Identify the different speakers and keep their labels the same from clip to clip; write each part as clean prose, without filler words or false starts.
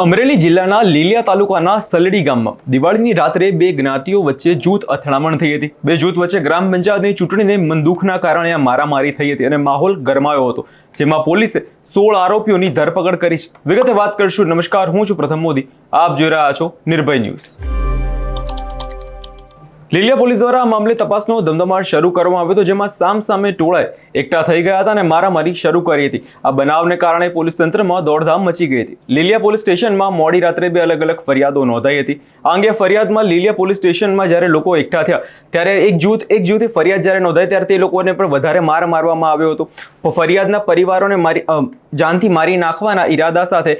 Speaker 1: અમરેલી જિલ્લાના લીલિયા તાલુકાના સલડી ગામમાં દિવાળીની રાત્રે બે જ્ઞાતિઓ વચ્ચે જૂથ અથડામણ થઈ હતી। બે જૂથ વચ્ચે ગ્રામ પંચાયતની ચૂંટણીને મનદુખના કારણે આ મારામારી થઈ હતી અને માહોલ ગરમાયો હતો, જેમાં પોલીસે 16 આરોપીઓની ધરપકડ કરી છે। વિગતે વાત કરીશું। નમસ્કાર, હું છું પ્રથમ મોદી, આપ જોઈ રહ્યા છો નિર્ભય ન્યૂઝ। લીલિયા પોલીસ દ્વારા આ મામલે તપાસનો ધમધમાટ શરૂ કરવામાં આવ્યો હતો, જેમાં સામસામે ટોળાએ એકઠા થઈ ગયા હતા અને મારામારી શરૂ કરી હતી। આ બનાવને કારણે પોલીસ તંત્રમાં દોડધામ મચી ગઈ હતી। લીલિયા પોલીસ સ્ટેશનમાં મોડી રાત્રે બે અલગ અલગ ફરિયાદો નોંધાઈ હતી। આ અંગે ફરિયાદમાં લીલિયા પોલીસ સ્ટેશનમાં જ્યારે લોકો એકઠા થયા ત્યારે એક જૂથે ફરિયાદ જ્યારે નોંધાઈ ત્યારે તે લોકોને પણ વધારે માર મારવામાં આવ્યો હતો। ફરિયાદના પરિવારોને જાનથી મારી નાખવાના ઈરાદા સાથે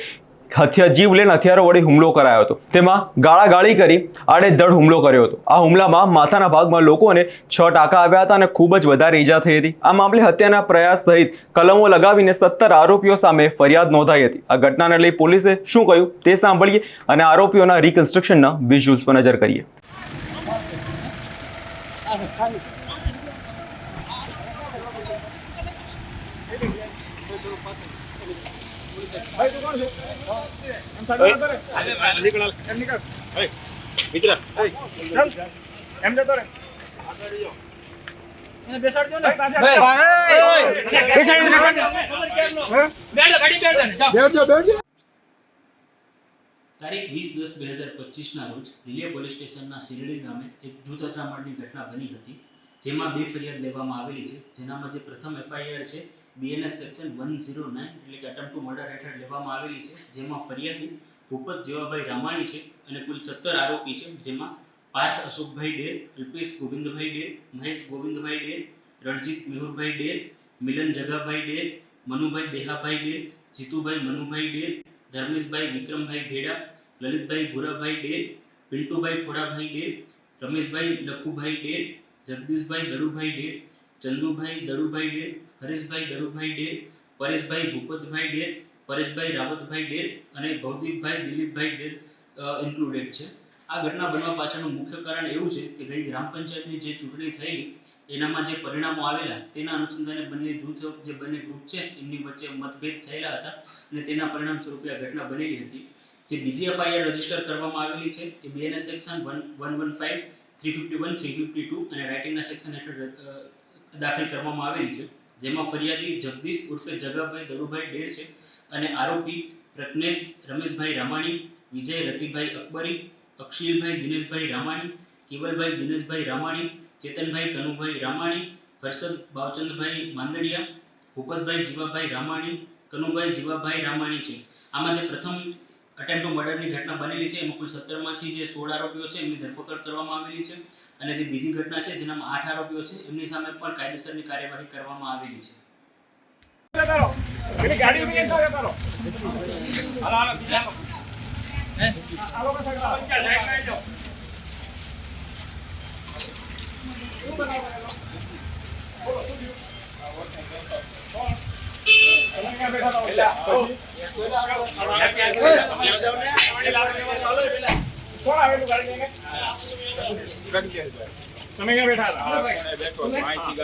Speaker 1: જીવ લેણ હથિયારો વડે હુમલો કરાયો હતો। તેમાં ગાળાગાળી કરી આડેધડ હુમલો કર્યો હતો। આ હુમલામાં માથાના ભાગમાં લોકોને 6 ટાંકા આવ્યા હતા અને ખૂબ જ વધારે ઈજા થઈ હતી। આ મામલે હત્યાના પ્રયાસ સહિત કલમો લગાવીને 17 આરોપીઓ સામે ફરિયાદ નોંધાઈ હતી। આ ઘટનાને લઈ પોલીસે શું કહ્યું તે સાંભળીએ અને આરોપીઓના રિકન્સ્ટ્રક્શનના વિઝ્યુઅલ્સ પર નજર કરીએ।
Speaker 2: તારીખ 20/10/2025 રોજ લીલિયા પોલીસ સ્ટેશનના સિરડી ગામે એક જૂથ અથડામણની ઘટના બની હતી, જેમાં બે ફરિયાદ લેવામાં આવેલી છે। જેનામાં જે પ્રથમ એફઆઈઆર છે BNS સેક્શન 109 એટલે કે અટેમ્પ્ટ ટુ મર્ડર હેઠળ લેવામાં આવેલી છે, જેમાં ફરિયાદી ભૂપત જેવાભાઈ રામાણી છે અને કુલ 17 આરોપી છે, જેમાં પાર્થ અશોકભાઈ ડેર, અલ્પેશ ગોવિંદભાઈ ડેર, મહેશ ગોવિંદભાઈ ડેર, રણજીત મેહુરભાઈ ડેર, મિલન જગાભાઈ ડેર, મનુભાઈ દેહાભાઈ ડેર, જીતુભાઈ મનુભાઈ ડેર, ધર્મેશભાઈ વિક્રમભાઈ ભેડા, લલિતભાઈ ભુરાભાઈ ડેર, પિન્ટુભાઈ ખોડાભાઈ ડેર, રમેશભાઈ લખુભાઈ ડેર, જગદીશભાઈ દડુભાઈ ડેર, ચંદુભાઈ દડુભાઈ ડેર, હરેશભાઈ દડુભાઈ ડેર, પરેશભાઈ ભૂપતભાઈ ડેર, પરેશભાઈ રાવતભાઈ ડેર અને ભૌતિકભાઈ દિલીપભાઈ ડેર ઇન્ક્લુડેડ છે। આ ઘટના બનવા પાછળનું મુખ્ય કારણ એવું છે કે ગઈ ગ્રામ પંચાયતની જે ચૂંટણી થયેલી એનામાં જે પરિણામો આવેલા તેના અનુસંધાને બંને જૂથો જે બંને ગ્રુપ છે એમની વચ્ચે મતભેદ થયેલા હતા અને તેના પરિણામ સ્વરૂપે આ ઘટના બનેલી હતી। જે બીજી એફઆઈઆર રજીસ્ટર કરવામાં આવેલી છે એ BNS સેક્શન 115, 351, 352 અને રાઇટિંગના સેક્શન હેઠળ દાખલ કરવામાં આવેલી છે, જેમાં ફરિયાદી જગદીશ ઉર્ફે જગાભાઈ દડુભાઈ ડેર છે અને આરોપી પ્રજ્ઞેશ રમેશભાઈ રામાણી, વિજય રતિભાઈ અકબરી, અક્ષિલભાઈ દિનેશભાઈ રામાણી, કેવલભાઈ દિનેશભાઈ રામાણી, ચેતનભાઈ કનુભાઈ રામાણી, હર્ષદ બાવચંદભાઈ માંદડિયા, ભૂપતભાઈ જીવાભાઈ રામાણી, કનુભાઈ જીવાભાઈ રામાણી છે। આમાં જે પ્રથમ અટેમ્પ્ટ ટુ મર્ડરની ઘટના બનેલી છે એમાં કુલ 17 માંથી જે 16 આરોપીઓ છે એમની ધરપકડ કરવામાં આવેલી છે અને જે બીજી ઘટના છે જેનામાં 8 આરોપીઓ છે એમની સામે પણ કાયદેસરની કાર્યવાહી કરવામાં આવેલી છે।
Speaker 3: તમે ક્યાં બેઠા હતા? બેઠો માહિતી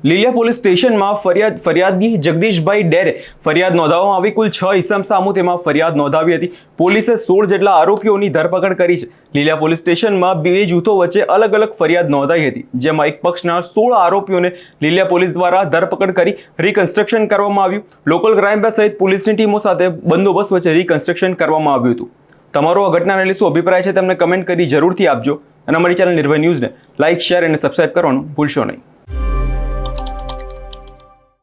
Speaker 1: લીલિયા પોલીસ સ્ટેશનમાં ફરિયાદી જગદીશભાઈ ડેરે ફરિયાદ નોંધાવવામાં આવી। કુલ 6 ઇસમ સામુ તેમાં ફરિયાદ નોંધાવી હતી। પોલીસે 16 જેટલા આરોપીઓની ધરપકડ કરી છે। લીલિયા પોલીસ સ્ટેશનમાં બે જૂથો વચ્ચે અલગ અલગ ફરિયાદ નોંધાઈ હતી, જેમાં એક પક્ષના 16 આરોપીઓને લીલિયા પોલીસ દ્વારા ધરપકડ કરી રિકન્સ્ટ્રક્શન કરવામાં આવ્યું। લોકલ ક્રાઇમ બ્રાન્ચ સહિત પોલીસની ટીમો સાથે બંદોબસ્ત વચ્ચે રિકન્સ્ટ્રક્શન કરવામાં આવ્યું હતું। તમારો આ ઘટનાને લઈને શું અભિપ્રાય છે તેમને કમેન્ટ કરી જરૂરથી આપજો અને અમારી ચેનલ નિર્ભય ન્યૂઝને લાઇક, શેર અને સબસ્ક્રાઇબ કરવાનું ભૂલશો નહીં।